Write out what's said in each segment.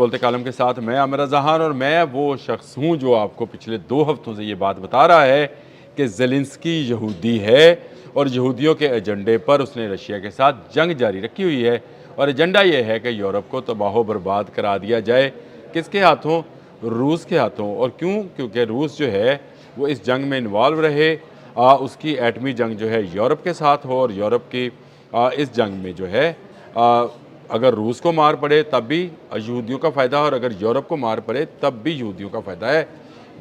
बोलते कालम के साथ मैं आमिर जहान और मैं वो शख्स हूँ जो आपको पिछले 2 हफ्तों से ये बात बता रहा है कि ज़ेलेंस्की यहूदी है और यहूदियों के एजेंडे पर उसने रशिया के साथ जंग जारी रखी हुई है और एजेंडा ये है कि यूरोप को तबाह बर्बाद करा दिया जाए। किसके हाथों? रूस के हाथों। और क्यों? क्योंकि रूस जो है वो इस जंग में इन्वॉल्व रहे, उसकी एटमी जंग जो है यूरोप के साथ हो और यूरोप की इस जंग में जो है अगर रूस को मार पड़े तब भी यहूदियों का फ़ायदा और अगर यूरोप को मार पड़े तब भी यहूदियों का फ़ायदा है।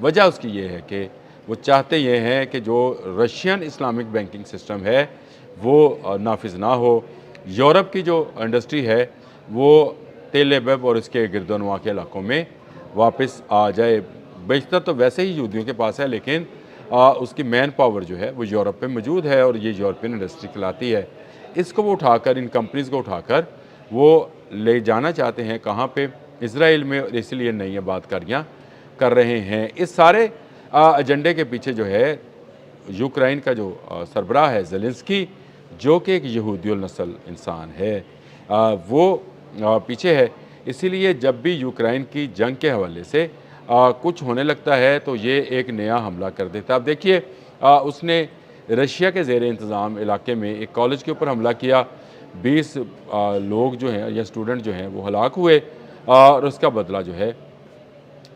वजह उसकी ये है कि वो चाहते ये हैं कि जो रशियन इस्लामिक बैंकिंग सिस्टम है वो नाफिज ना हो। यूरोप की जो इंडस्ट्री है वो तेल एबब और इसके गिरदोनवा के इलाकों में वापस आ जाए। बेशतर तो वैसे ही यहूदियों के पास है, लेकिन उसकी मैन पावर जो है वो यूरोप में मौजूद है और ये यूरोपियन इंडस्ट्री चलाती है। इसको वो उठाकर, इन कंपनीज़ को उठाकर वो ले जाना चाहते हैं कहाँ पे? इज़राइल में, और इसलिए नई आबादकारियाँ कर रहे हैं। इस सारे एजेंडे के पीछे जो है यूक्रेन का जो सरबराह है ज़ेलेंस्की, जो कि एक यहूदी नस्ल इंसान है, वो पीछे है। इसीलिए जब भी यूक्रेन की जंग के हवाले से कुछ होने लगता है तो ये एक नया हमला कर देता है। अब देखिए, उसने रशिया के ज़ेर इंतज़ाम इलाके में एक कॉलेज के ऊपर हमला किया। 20 लोग जो हैं या स्टूडेंट जो हैं वो हलाक हुए और उसका बदला जो है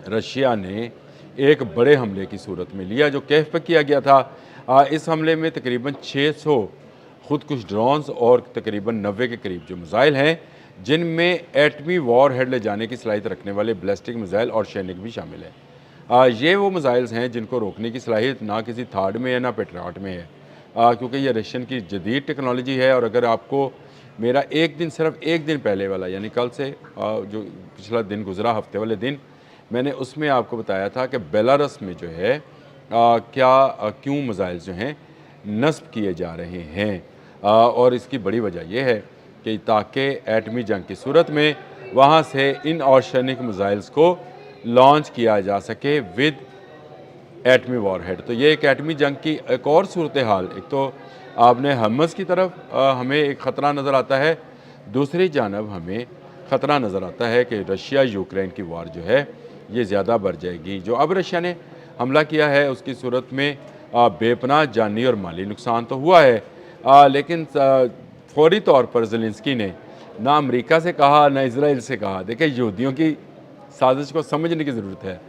रशिया ने एक बड़े हमले की सूरत में लिया जो कैफ पे किया गया था। इस हमले में तकरीबन 600 खुदकुश ड्रोन्स और तकरीबन 90 के करीब जो मिसाइल हैं, जिनमें एटमी वॉर हेड ले जाने की सलाहियत रखने वाले बैलिस्टिक मिसाइल और सैनिक भी शामिल हैं। ये वो मिसाइल्स हैं जिनको रोकने की सलाहियत ना किसी थार्ड में है ना पेट्रियट में है, क्योंकि ये रशियन की जदीद टेक्नोलॉजी है। और अगर आपको मेरा एक दिन, सिर्फ एक दिन पहले वाला, यानी कल से जो पिछला दिन गुजरा, हफ्ते वाले दिन, मैंने उसमें आपको बताया था कि बेलारस में जो है क्यों मिसाइल जो हैं नस्ब किए जा रहे हैं। और इसकी बड़ी वजह यह है कि ताकि एटमी जंग की सूरत में वहाँ से इन ऑर्शनिक मिसाइल्स को लॉन्च किया जा सके विद एटमी वॉरहेड। तो ये एक एटमी जंग की एक और सूरत हाल, एक तो आपने हमस की तरफ हमें एक ख़तरा नज़र आता है, दूसरी जानब हमें ख़तरा नज़र आता है कि रशिया यूक्रेन की वार जो है ये ज़्यादा बढ़ जाएगी। जो अब रशिया ने हमला किया है उसकी सूरत में बेपनाह जानी और माली नुकसान तो हुआ है, लेकिन फौरी तौर पर ज़ेलेंस्की ने ना अमेरिका से कहा ना इसराइल से कहा। देखिए, यहूदियों की साजिश को समझने की ज़रूरत है।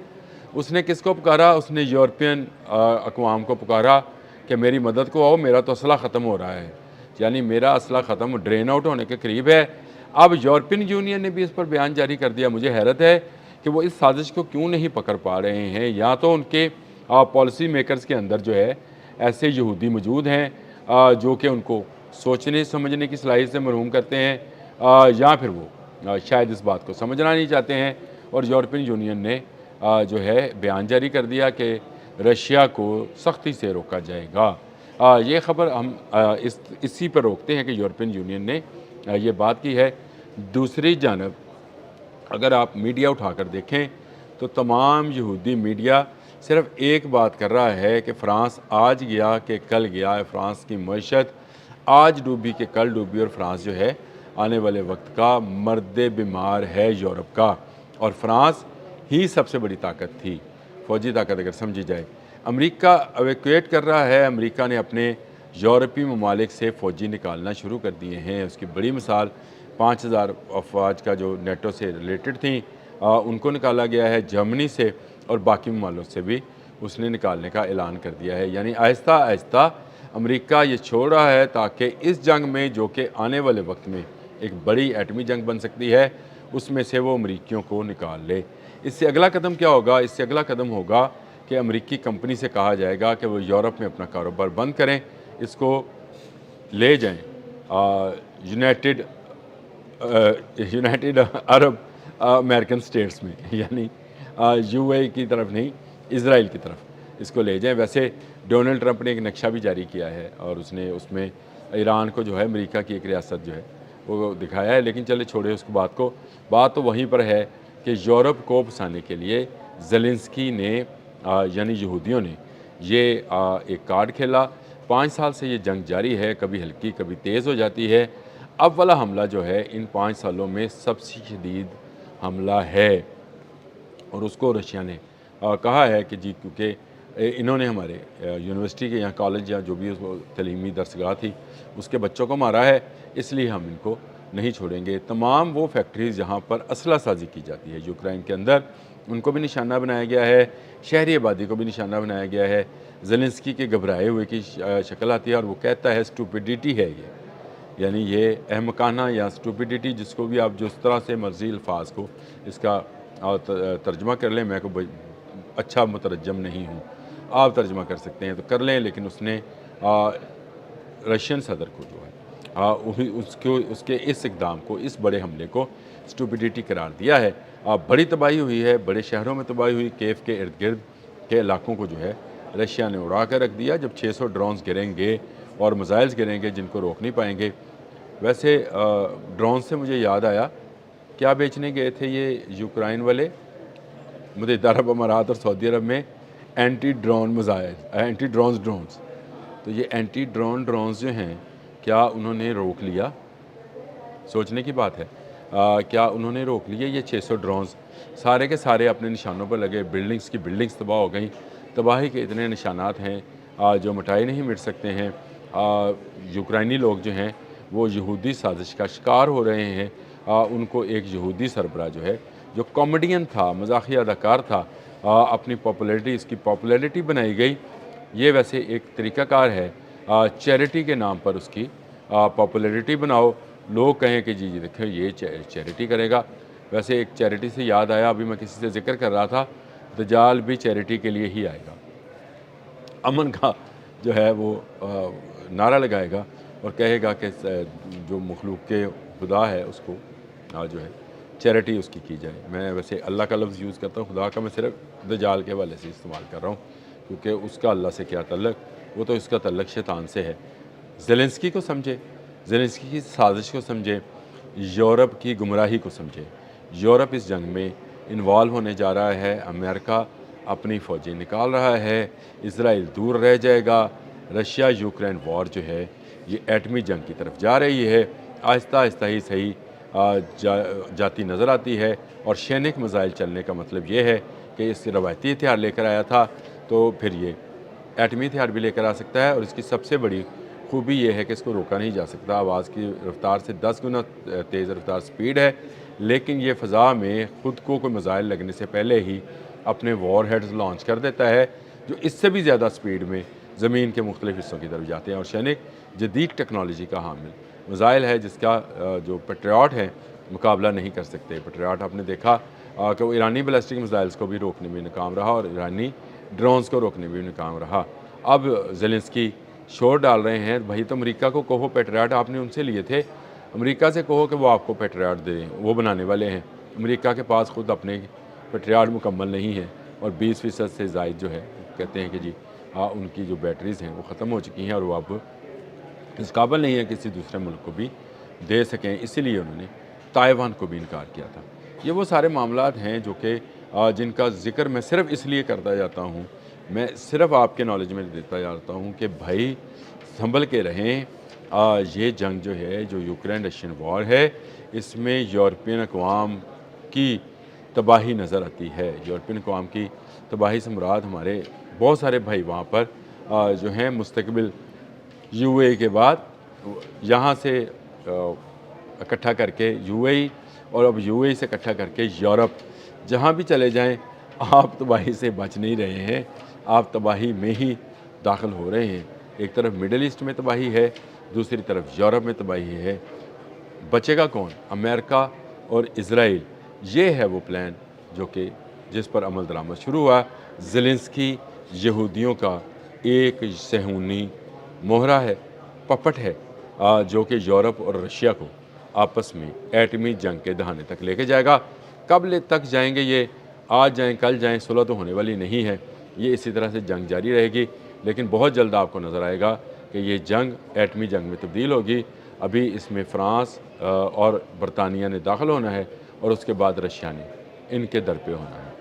उसने किसको पुकारा? उसने यूरोपियन अक़वाम को पुकारा कि मेरी मदद को आओ, मेरा तो असला ख़त्म हो रहा है, यानी मेरा असला ख़त्म, ड्रेन आउट होने के करीब है। अब यूरोपियन यूनियन ने भी इस पर बयान जारी कर दिया। मुझे हैरत है कि वो इस साजिश को क्यों नहीं पकड़ पा रहे हैं। या तो उनके पॉलिसी मेकर्स के अंदर जो है ऐसे यहूदी मौजूद हैं जो कि उनको सोचने समझने की सलाहियत से महरूम करते हैं, या फिर वो शायद इस बात को समझना नहीं चाहते हैं। और यूरोपियन यूनियन ने जो है बयान जारी कर दिया कि रशिया को सख्ती से रोका जाएगा। ये ख़बर हम इसी पर रोकते हैं कि यूरोपियन यूनियन ने ये बात की है। दूसरी जानब अगर आप मीडिया उठाकर देखें तो तमाम यहूदी मीडिया सिर्फ एक बात कर रहा है कि फ़्रांस आज गया कि कल गया, फ़्रांस की मईशत आज डूबी कि कल डूबी, और फ़्रांस जो है आने वाले वक्त का मर्द बीमार है यूरोप का। और फ़्रांस ही सबसे बड़ी ताकत थी, फ़ौजी ताकत अगर समझी जाए। अमेरिका एवेक्यूएट कर रहा है। अमेरिका ने अपने यूरोपीय ममालिक से फ़ौजी निकालना शुरू कर दिए हैं। उसकी बड़ी मिसाल 5000 अफवाज का जो नेटो से रिलेटेड थी उनको निकाला गया है। जर्मनी से और बाकी ममालिक से भी उसने निकालने का ऐलान कर दिया है। यानी आहिस्ता आहिस्ता अमेरिका ये छोड़ रहा है ताकि इस जंग में, जो कि आने वाले वक्त में एक बड़ी एटमी जंग बन सकती है, उसमें से वो अमरीकियों को निकाल ले। इससे अगला कदम क्या होगा? इससे अगला कदम होगा कि अमेरिकी कंपनी से कहा जाएगा कि वो यूरोप में अपना कारोबार बंद करें, इसको ले जाएं यूनाइटेड अरब अमेरिकन स्टेट्स में, यानी यूएई की तरफ नहीं, इज़राइल की तरफ इसको ले जाएं। वैसे डोनाल्ड ट्रंप ने एक नक्शा भी जारी किया है और उसने उसमें ईरान को जो है अमेरिका की एक रियासत जो है वो दिखाया है। लेकिन चले छोड़े उसको, बात तो वहीं पर है कि यूरोप को फंसाने के लिए ज़ेलेंस्की ने यानी यहूदियों ने ये एक कार्ड खेला। 5 साल से ये जंग जारी है, कभी हल्की कभी तेज़ हो जाती है। अब वाला हमला जो है इन 5 सालों में सबसे शदीद हमला है। और उसको रशिया ने कहा है कि जी क्योंकि इन्होंने हमारे यूनिवर्सिटी के यहाँ कॉलेज या जो भी उसको तलीमी दरसगाह थी उसके बच्चों को मारा है, इसलिए हम इनको नहीं छोड़ेंगे। तमाम वो फैक्ट्रीज़ जहाँ पर असला साजी की जाती है यूक्रेन के अंदर, उनको भी निशाना बनाया गया है, शहरी आबादी को भी निशाना बनाया गया है। ज़ेलेंस्की के घबराए हुए की शक्ल आती है और वो कहता है स्टूपिडिटी है ये, यानी ये अहमकाना या स्टूपिडिटी, जिसको भी आप जिस तरह से मर्जी अल्फाज को इसका तर्जमा कर लें, मैं को अच्छा मुतरजम नहीं हूँ, आप तर्जमा कर सकते हैं तो कर लें। लेकिन उसने रशियन सदर को जो है उसके इस इकदाम को, इस बड़े हमले को स्टूपिडिटी करार दिया है। बड़ी तबाही हुई है, बड़े शहरों में तबाही हुई, केव के इर्द गिर्द के इलाकों को जो है रशिया ने उड़ा कर रख दिया। जब 600 ड्रोन्स गिरेंगे और मिसाइल्स गिरेंगे जिनको रोक नहीं पाएंगे। वैसे ड्रोन से मुझे याद आया, क्या बेचने गए थे ये यूक्रेन वाले मुत्तहिदा अरब अमारात और सऊदी अरब में anti drone missile, anti drones. तो ये एंटी ड्रोन्स जो हैं, क्या उन्होंने रोक लिया? सोचने की बात है। क्या उन्होंने रोक लिए? ये 600 ड्रोन्स सारे के सारे अपने निशानों पर लगे, बिल्डिंग्स की बिल्डिंग्स तबाह हो गई। तबाही के इतने निशानात हैं जो मिटाए नहीं मिट सकते हैं। यूक्रेनी लोग जो हैं वो यहूदी साजिश का शिकार हो रहे हैं। उनको एक यहूदी सरबरा जो है, जो कॉमेडियन था, मजाकिया अदाकार था, अपनी पॉपुलैरिटी, इसकी पॉपुलैरिटी बनाई गई। ये वैसे एक तरीक़ाकार है, चैरिटी के नाम पर उसकी पॉपुलैरिटी बनाओ, लोग कहें कि जी देखो ये चैरिटी करेगा। वैसे एक चैरिटी से याद आया, अभी मैं किसी से जिक्र कर रहा था, दज्जाल भी चैरिटी के लिए ही आएगा, अमन का जो है वो नारा लगाएगा और कहेगा कि जो मखलूक के खुदा है उसको जो है चैरिटी उसकी की जाए। मैं वैसे अल्लाह का लफ्ज़ यूज़ करता हूँ, खुदा का मैं सिर्फ दज्जाल के हवाले से इस्तेमाल कर रहा हूँ, क्योंकि उसका अल्लाह से क्या तल्लक, वो तो इसका तल्लक शैतान से है। ज़ेलेंस्की को समझे, ज़ेलेंस्की की साजिश को समझे, यूरोप की गुमराही को समझे। यूरोप इस जंग में इन्वॉल्व होने जा रहा है, अमेरिका अपनी फ़ौजें निकाल रहा है, इज़राइल दूर रह जाएगा। रशिया यूक्रेन वॉर जो है ये एटमी जंग की तरफ जा रही है, आहिस्ता आहिस्ता ही सही जाती नज़र आती है। और सैनिक मिसाइल चलने का मतलब ये है कि इस रवायती हथियार लेकर आया था तो फिर ये एटमी हथियार भी लेकर आ सकता है। और इसकी सबसे बड़ी खूबी ये है कि इसको रोका नहीं जा सकता, आवाज़ की रफ्तार से 10 गुना तेज़ रफ्तार स्पीड है, लेकिन ये फ़ज़ा में ख़ुद को कोई मिसाइल लगने से पहले ही अपने वॉर हेड्स लॉन्च कर देता है, जो इससे भी ज़्यादा स्पीड में ज़मीन के मुख्तलिफ़ हिस्सों की तरफ जाते हैं। और सैनिक जदीद टेक्नोलॉजी का हामिल मिसाइल है, जिसका जो पेट्रियट है मुकाबला नहीं कर सकते। पेट्रियट आपने देखा कि वो ईरानी बैलिस्टिक मिसाइल्स को भी रोकने में नाकाम रहा और ईरानी ड्रोन्स को रोकने में भी नाकाम रहा। अब ज़ेलेंस्की शोर डाल रहे हैं, भाई तो अमेरिका को कहो पेट्रियट आपने उनसे लिए थे, अमेरिका से कहो कि वो आपको पेट्रियट दें, वो बनाने वाले हैं। अमेरिका के पास खुद अपने पेट्रियट मुकम्मल नहीं है और 20% से ज़ायद जो है कहते हैं कि जी उनकी जो बैटरीज़ हैं वो ख़त्म हो चुकी हैं और वो अब इस काबिल नहीं है किसी दूसरे मुल्क को भी दे सकें, इसीलिए उन्होंने ताइवान को भी इनकार किया था। ये वो सारे मामलात हैं जो कि जिनका ज़िक्र मैं सिर्फ़ इसलिए करता जाता हूँ, मैं सिर्फ़ आपके नॉलेज में देता जाता हूँ कि भाई संभल के रहें। ये जंग जो है, जो यूक्रेन रशियन वॉर है, इसमें यूरोपियन अक़वाम की तबाही नज़र आती है। यूरोपियन अक़वाम की तबाही से मुराद हमारे बहुत सारे भाई वहाँ पर जो हैं मुस्तक़बिल यूएई के बाद यहाँ से इकट्ठा करके यूएई और अब यूएई से इकट्ठा करके यूरोप, जहाँ भी चले जाएं आप तबाही से बच नहीं रहे हैं, आप तबाही में ही दाखिल हो रहे हैं। एक तरफ मिडल ईस्ट में तबाही है, दूसरी तरफ यूरोप में तबाही है। बचेगा कौन? अमेरिका और इज़राइल। ये है वो प्लान जो कि जिस पर अमल दरामद शुरू हुआ। ज़ेलेंस्की यहूदियों का एक सहूनी मोहरा है, पपट है, जो कि यूरोप और रशिया को आपस में एटमी जंग के दहाने तक लेके जाएगा। कब ले तक जाएंगे ये, आज जाएं कल जाएं, सुलह तो होने वाली नहीं है। ये इसी तरह से जंग जारी रहेगी, लेकिन बहुत जल्द आपको नज़र आएगा कि ये जंग एटमी जंग में तब्दील होगी। अभी इसमें फ़्रांस और बरतानिया ने दाखिल होना है और उसके बाद रशिया ने इनके दर पे होना है।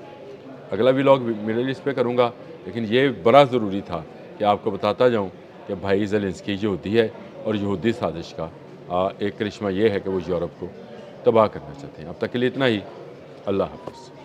अगला व्लॉग मिडल ईस्ट पे करूँगा, लेकिन ये बड़ा ज़रूरी था कि आपको बताता जाऊँ कि भाई ज़ेलेंस्की यहूदी है और यहूदी साजिश का एक करिश्मा ये है कि वो यूरोप को तबाह करना चाहते हैं। अब तक के लिए इतना ही। अल्लाह हाफ़िज़।